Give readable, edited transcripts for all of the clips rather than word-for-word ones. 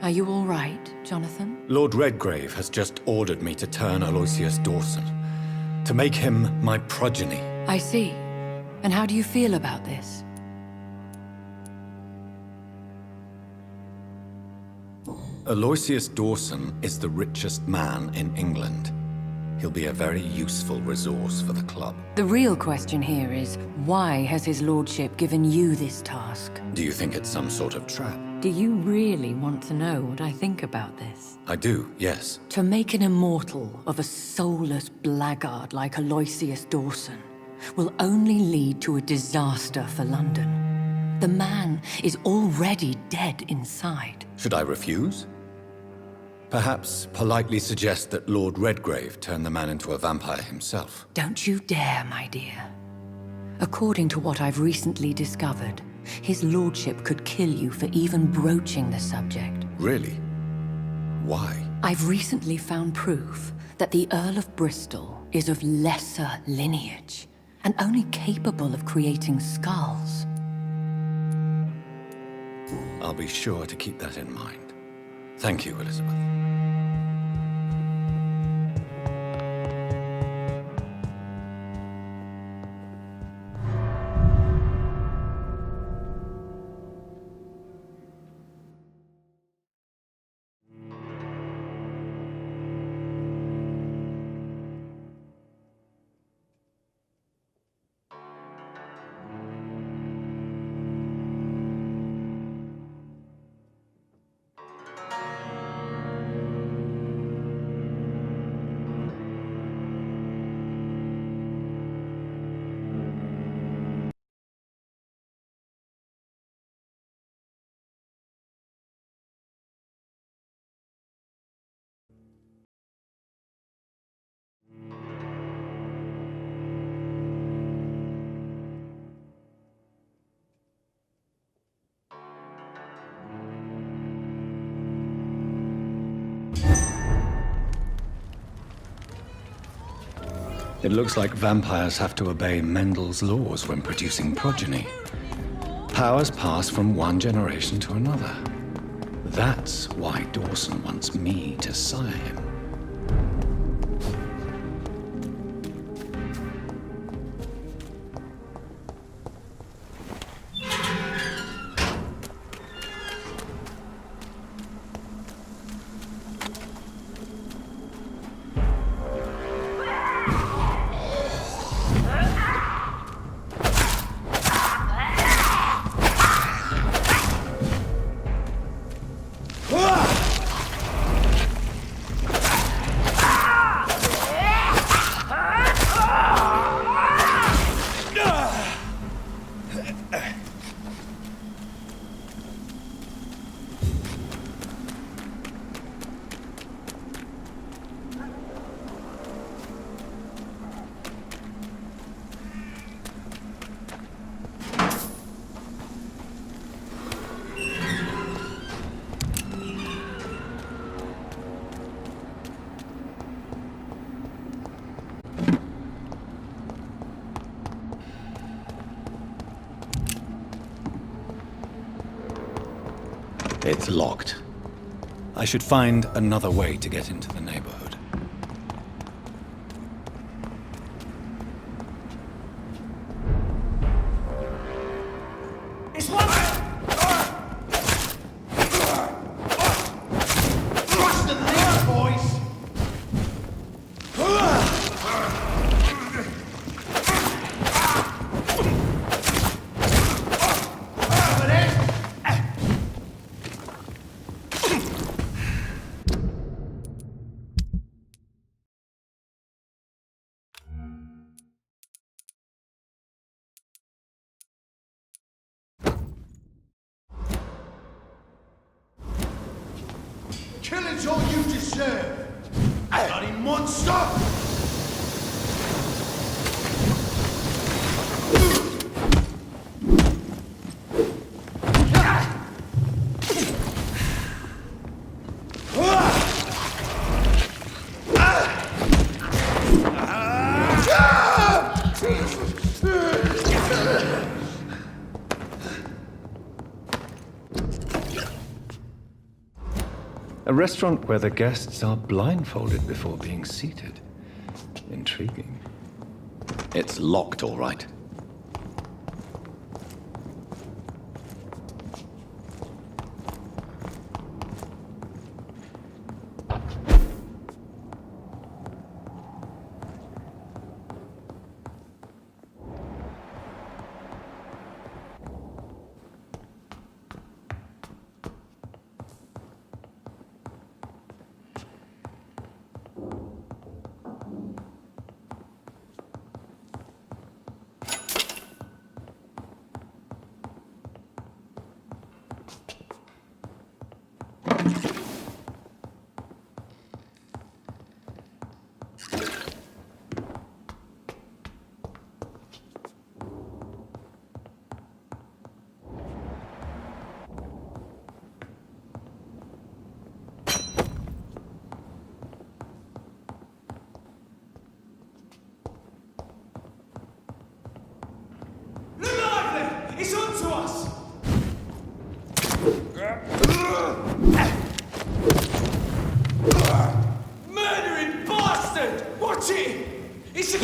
Are you all right, Jonathan? Lord Redgrave has just ordered me to turn Aloysius Dawson, to make him my progeny. I see. And how do you feel about this? Aloysius Dawson is the richest man in England. He'll be a very useful resource for the club. The real question here is, why has his lordship given you this task? Do you think it's some sort of trap? Do you really want to know what I think about this? I do, yes. To make an immortal of a soulless blackguard like Aloysius Dawson will only lead to a disaster for London. The man is already dead inside. Should I refuse? Perhaps politely suggest that Lord Redgrave turn the man into a vampire himself. Don't you dare, my dear. According to what I've recently discovered, his lordship could kill you for even broaching the subject. Really? Why? I've recently found proof that the Earl of Bristol is of lesser lineage and only capable of creating skulls. I'll be sure to keep that in mind. Thank you, Elizabeth. It looks like vampires have to obey Mendel's laws when producing progeny. Powers pass from one generation to another. That's why Dawson wants me to sire him. It's locked. I should find another way to get into the neighborhood. Killing's all you deserve, bloody monster! A restaurant where the guests are blindfolded before being seated. Intriguing. It's locked, all right. It's on to us! Murdering bastard! Watch it! It's a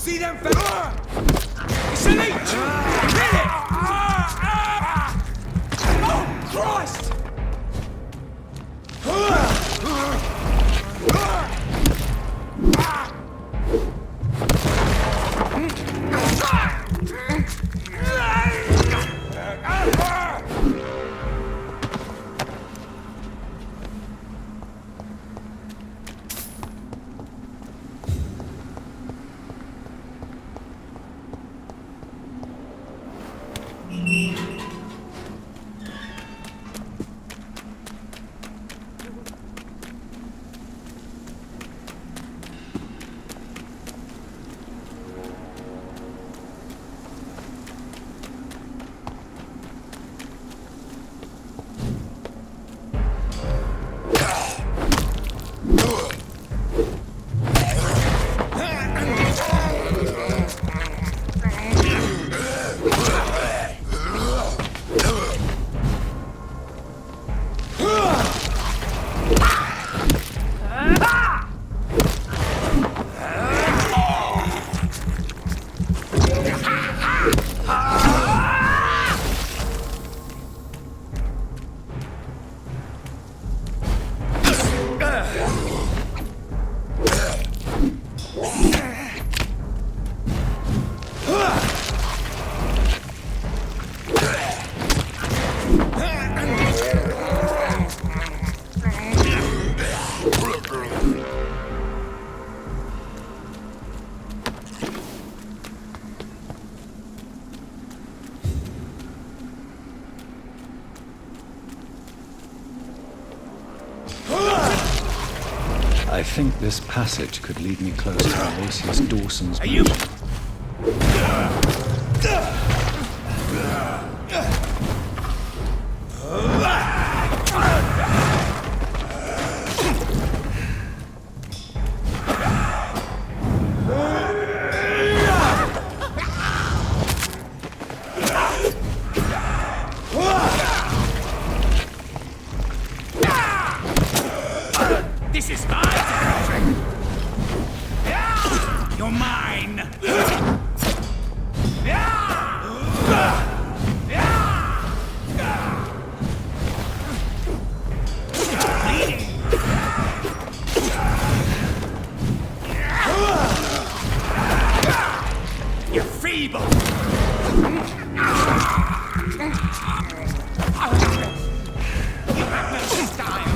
See them fellas? It's a leech! Hit it! Oh, Christ! I think this passage could lead me close to Aloysius Dawson's you- mansion. This is my territory! You're mine! You're feeble! You have no style!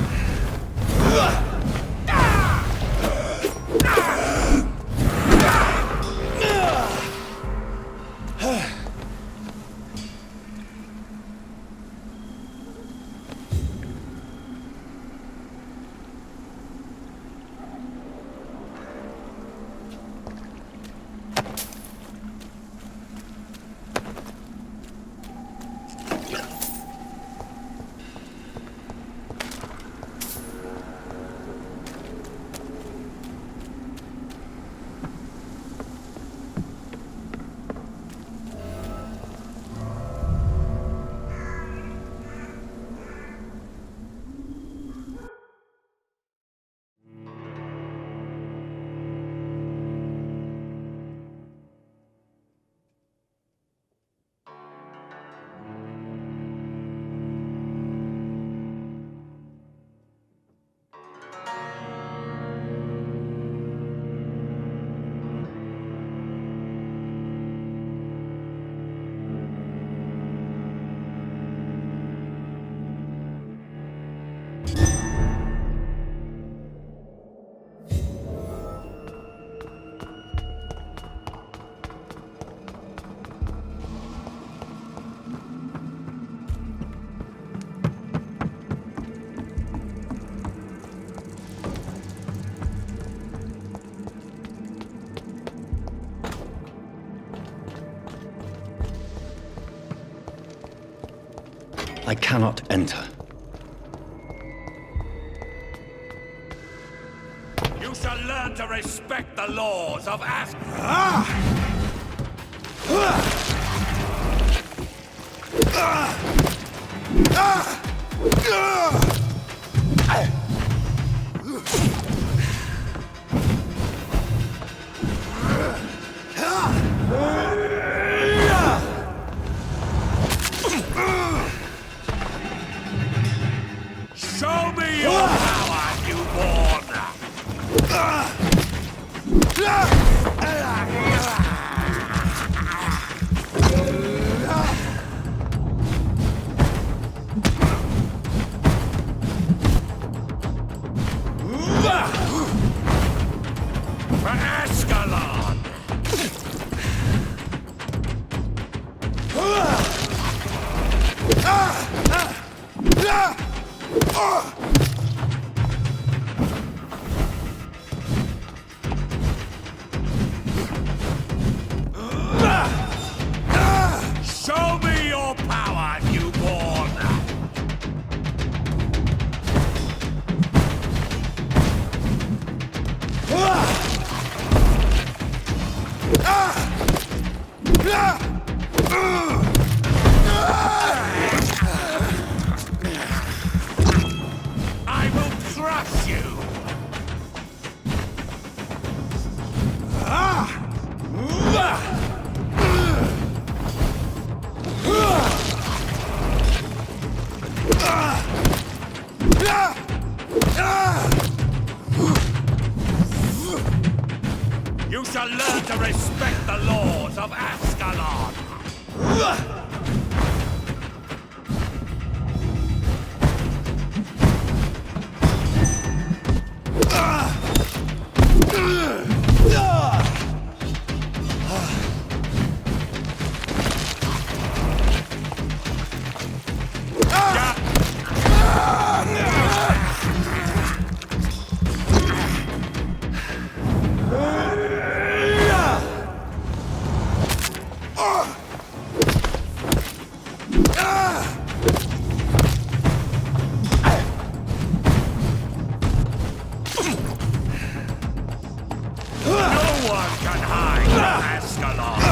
I cannot enter. You shall learn to respect the laws of Asgard. Show me your power, newborn! For Ascalon! Show me your power, newborn! I will crush you! You shall learn to respect the laws of Ascalon! one can hide from Ascalon!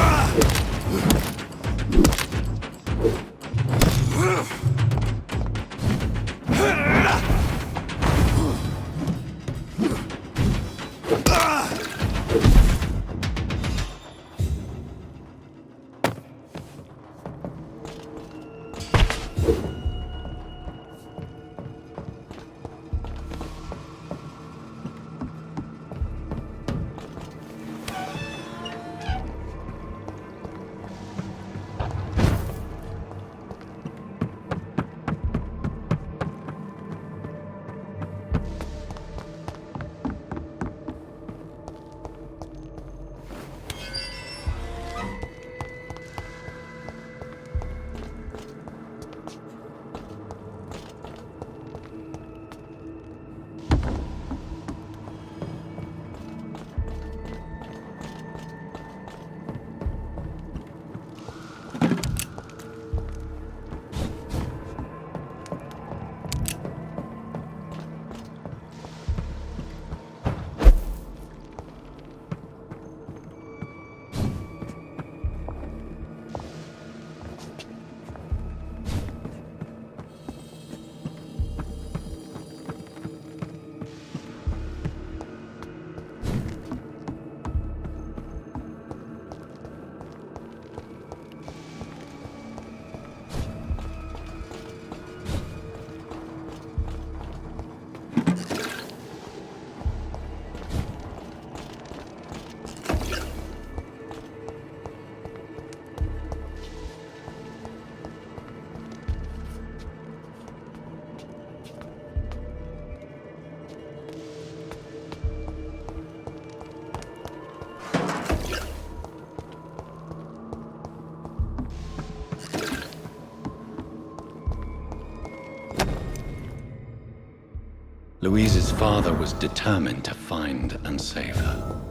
Louise's father was determined to find and save her.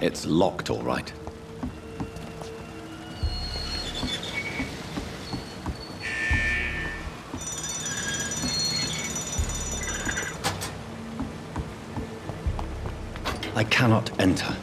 It's locked, all right. I cannot enter.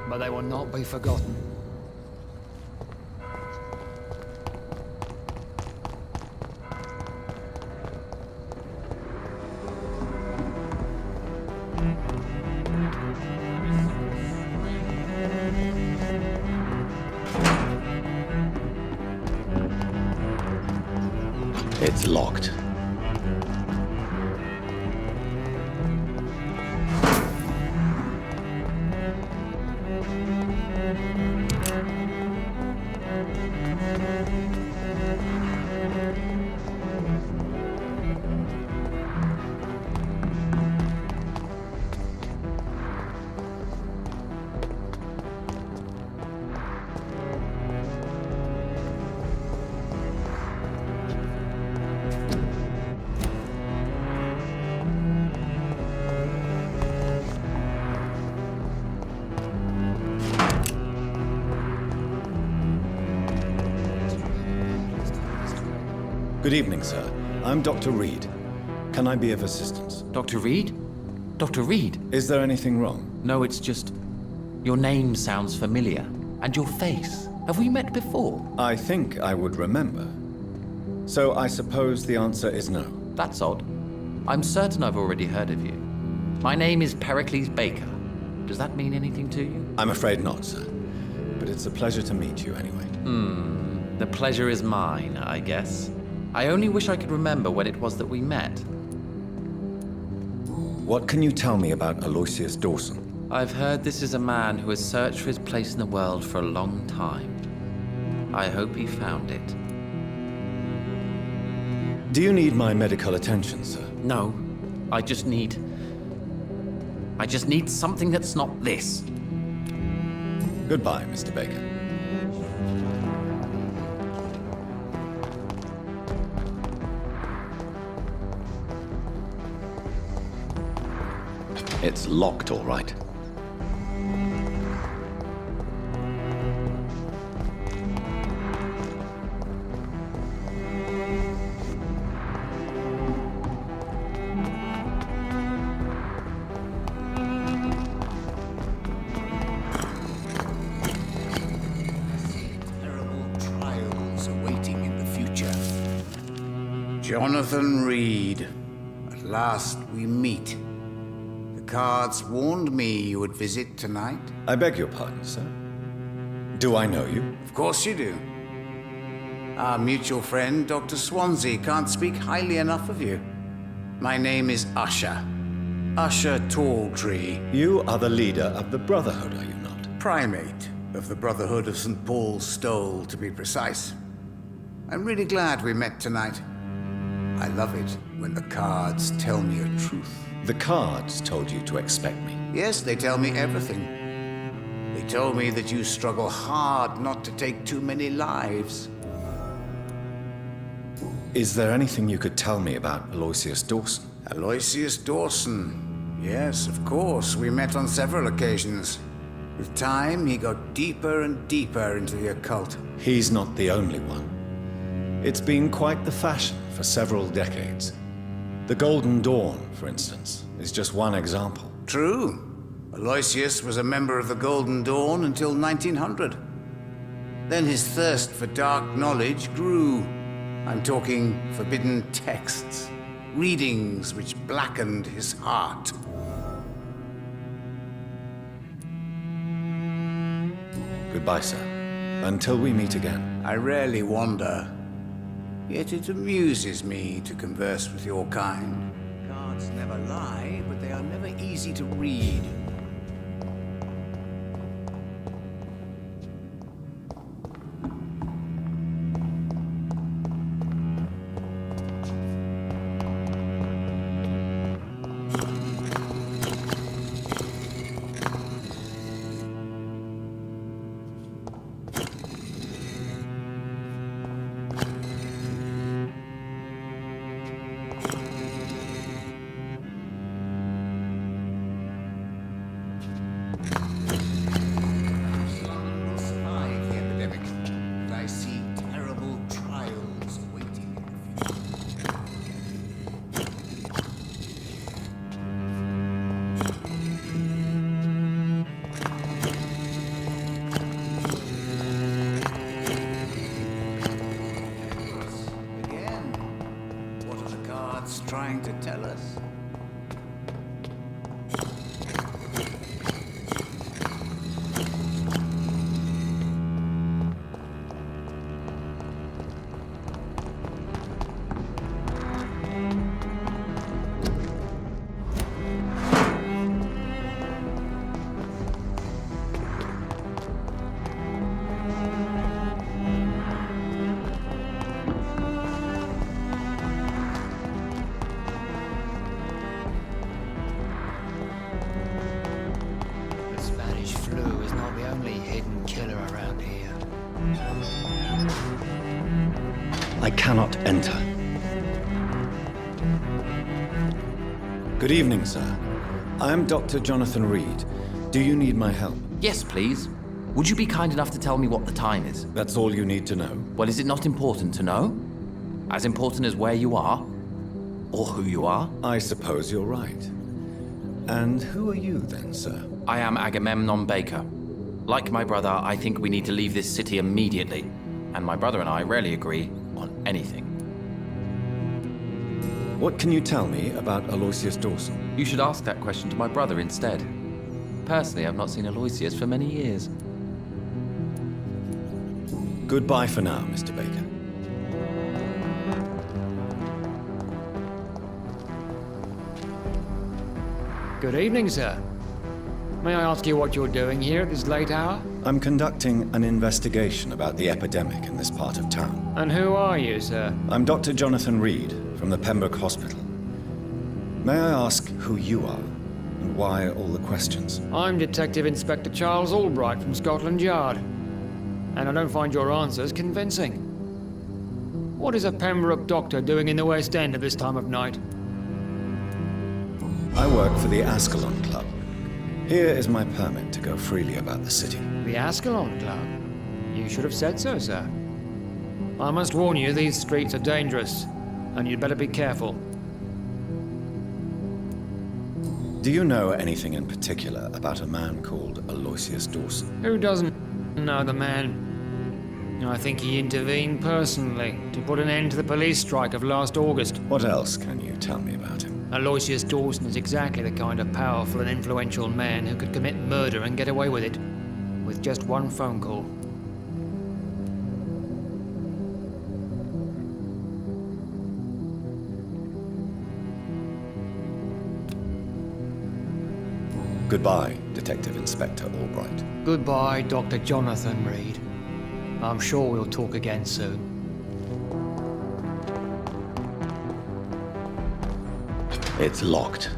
But they will not be forgotten. It's locked. Good evening, sir. I'm Dr. Reed. Can I be of assistance? Dr. Reed? Dr. Reed? Is there anything wrong? No, it's just... your name sounds familiar. And your face. Have we met before? I think I would remember. So I suppose the answer is no. That's odd. I'm certain I've already heard of you. My name is Pericles Baker. Does that mean anything to you? I'm afraid not, sir. But it's a pleasure to meet you anyway. The pleasure is mine, I guess. I only wish I could remember when it was that we met. What can you tell me about Aloysius Dawson? I've heard this is a man who has searched for his place in the world for a long time. I hope he found it. Do you need my medical attention, sir? No, I just need something that's not this. Goodbye, Mr. Baker. It's locked, all right. Jonathan Reed. At last we meet. The cards warned me you would visit tonight. I beg your pardon, sir. Do I know you? Of course you do. Our mutual friend, Dr. Swansea, can't speak highly enough of you. My name is Usher. Usher Talltree. You are the leader of the Brotherhood, are you not? Primate of the Brotherhood of St. Paul's Stole, to be precise. I'm really glad we met tonight. I love it when the cards tell me a truth. The cards told you to expect me. Yes, they tell me everything. They told me that you struggle hard not to take too many lives. Is there anything you could tell me about Aloysius Dawson? Aloysius Dawson. Yes, of course. We met on several occasions. With time, he got deeper and deeper into the occult. He's not the only one. It's been quite the fashion for several decades. The Golden Dawn, for instance, is just one example. True. Aloysius was a member of the Golden Dawn until 1900. Then his thirst for dark knowledge grew. I'm talking forbidden texts, readings which blackened his heart. Goodbye, sir. Until we meet again. I rarely wander, yet it amuses me to converse with your kind. Cards never lie, but they are never easy to read. Trying to tell us? I cannot enter. Good evening, sir. I am Dr. Jonathan Reed. Do you need my help? Yes, please. Would you be kind enough to tell me what the time is? That's all you need to know. Well, is it not important to know? As important as where you are? Or who you are? I suppose you're right. And who are you then, sir? I am Agamemnon Baker. Like my brother, I think we need to leave this city immediately. And my brother and I rarely agree on anything. What can you tell me about Aloysius Dawson? You should ask that question to my brother instead. Personally, I've not seen Aloysius for many years. Goodbye for now, Mr. Baker. Good evening, sir. May I ask you what you're doing here at this late hour? I'm conducting an investigation about the epidemic in this part of town. And who are you, sir? I'm Dr. Jonathan Reed from the Pembroke Hospital. May I ask who you are and why all the questions? I'm Detective Inspector Charles Albright from Scotland Yard. And I don't find your answers convincing. What is a Pembroke doctor doing in the West End at this time of night? I work for the Ascalon Club. Here is my permit to go freely about the city. The Ascalon Club? You should have said so, sir. I must warn you, these streets are dangerous, and you'd better be careful. Do you know anything in particular about a man called Aloysius Dawson? Who doesn't know the man? I think he intervened personally to put an end to the police strike of last August. What else can you tell me about him? Aloysius Dawson is exactly the kind of powerful and influential man who could commit murder and get away with it, with just one phone call. Goodbye, Detective Inspector Albright. Goodbye, Dr. Jonathan Reed. I'm sure we'll talk again soon. It's locked.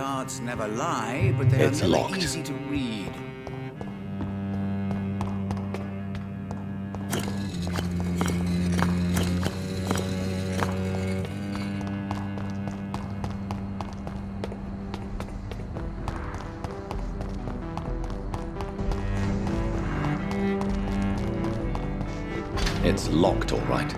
cards never lie, but they are It's never locked. easy to read. It's locked, all right.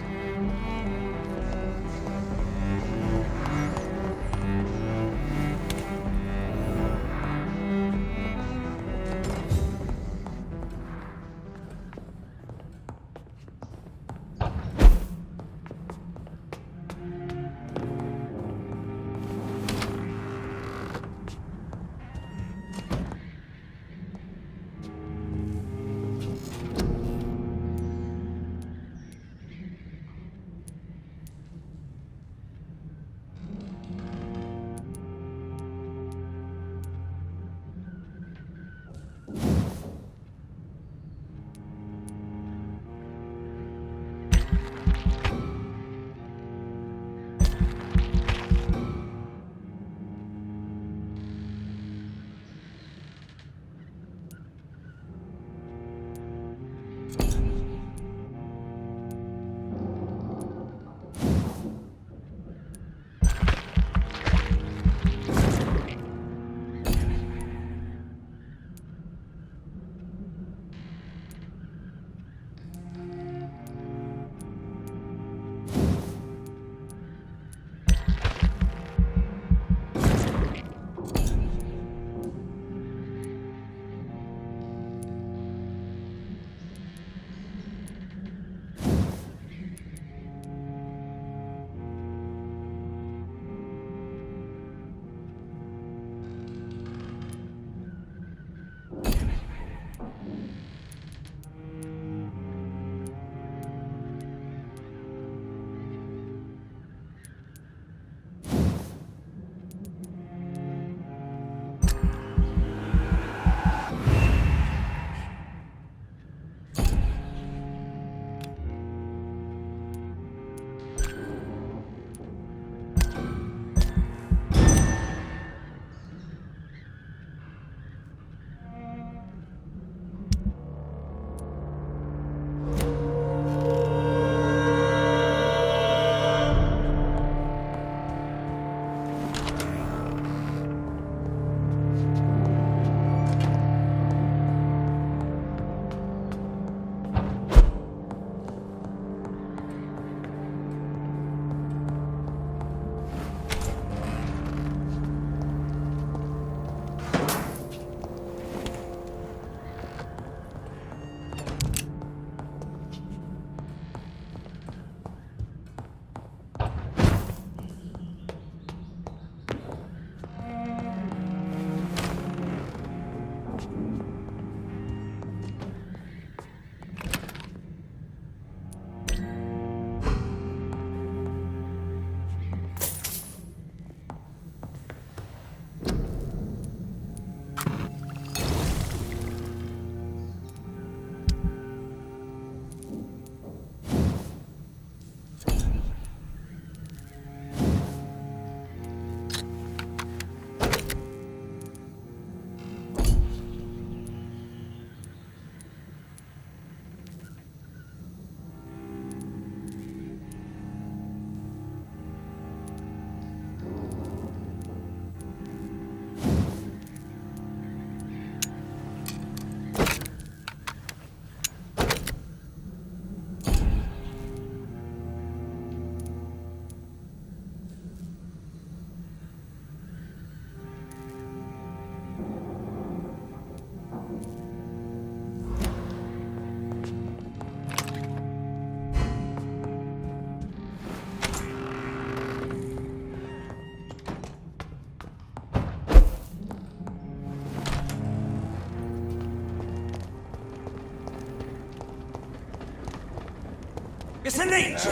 It's a leech!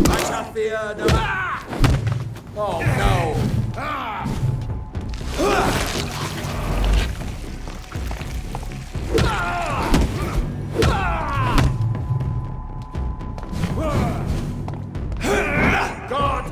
I shall fear no... Oh, no! God!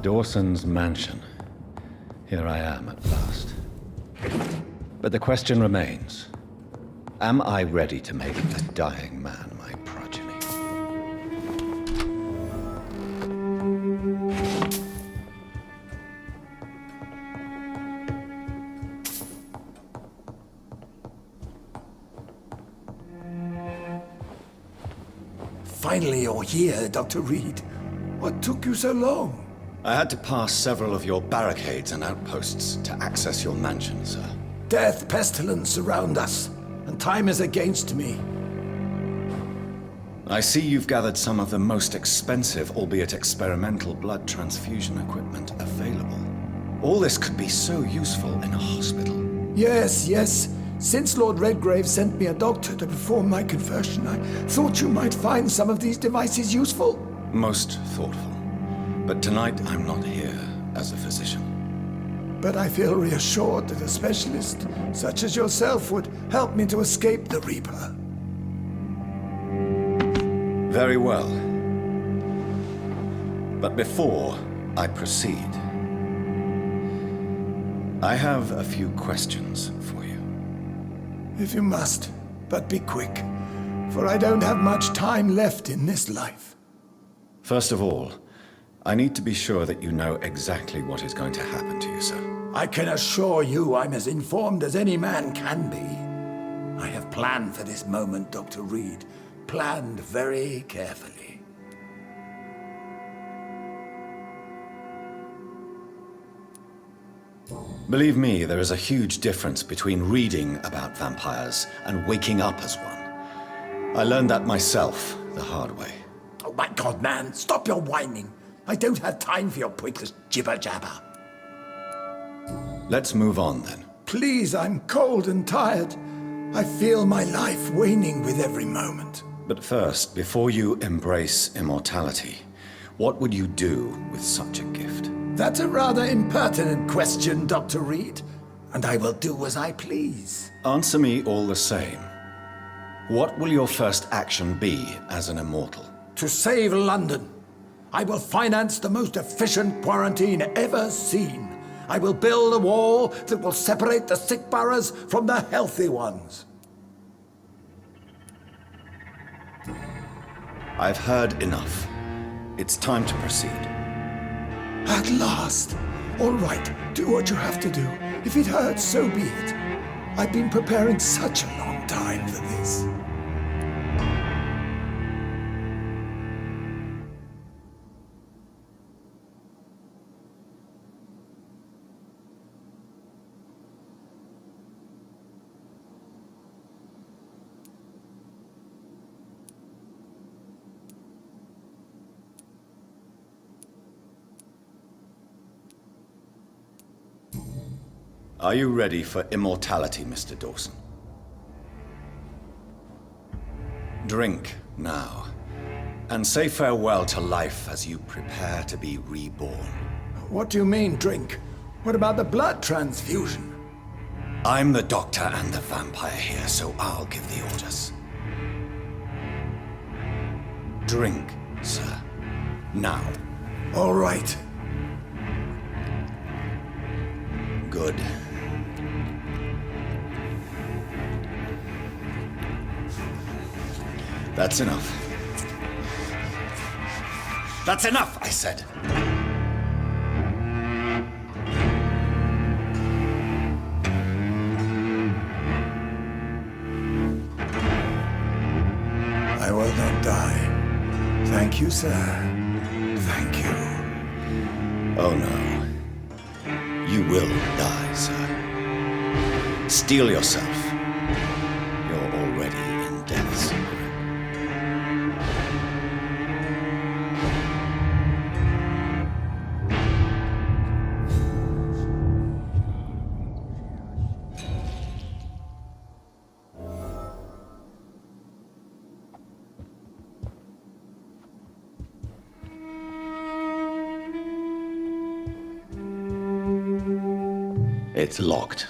Dawson's mansion. Here I am at last. But the question remains. Am I ready to make a dying man my progeny? Finally, you're here, Dr. Reed. What took you so long? I had to pass several of your barricades and outposts to access your mansion, sir. Death, pestilence surround us, and time is against me. I see you've gathered some of the most expensive, albeit experimental, blood transfusion equipment available. All this could be so useful in a hospital. Yes. Since Lord Redgrave sent me a doctor to perform my conversion, I thought you might find some of these devices useful. Most thoughtful. But tonight I'm not here as a physician. But I feel reassured that a specialist such as yourself would help me to escape the Reaper. Very well. But before I proceed, I have a few questions for you. If you must, but be quick, for I don't have much time left in this life. First of all, I need to be sure that you know exactly what is going to happen to you, sir. I can assure you I'm as informed as any man can be. I have planned for this moment, Dr. Reed. Planned very carefully. Believe me, there is a huge difference between reading about vampires and waking up as one. I learned that myself the hard way. Oh my God, man, stop your whining. I don't have time for your pointless jibber-jabber. Let's move on then. Please, I'm cold and tired. I feel my life waning with every moment. But first, before you embrace immortality, what would you do with such a gift? That's a rather impertinent question, Dr. Reed, and I will do as I please. Answer me all the same. What will your first action be as an immortal? To save London, I will finance the most efficient quarantine ever seen. I will build a wall that will separate the sick boroughs from the healthy ones. I've heard enough. It's time to proceed. At last. All right, do what you have to do. If it hurts, so be it. I've been preparing such a long time for this. Are you ready for immortality, Mr. Dawson? Drink now, and say farewell to life as you prepare to be reborn. What do you mean, drink? What about the blood transfusion? I'm the doctor and the vampire here, so I'll give the orders. Drink, sir. Now. All right. Good. That's enough. That's enough, I said. I will not die. Thank you, sir. Thank you. Oh no. You will die, sir. Steel yourself. You're already in death's grip. It's locked.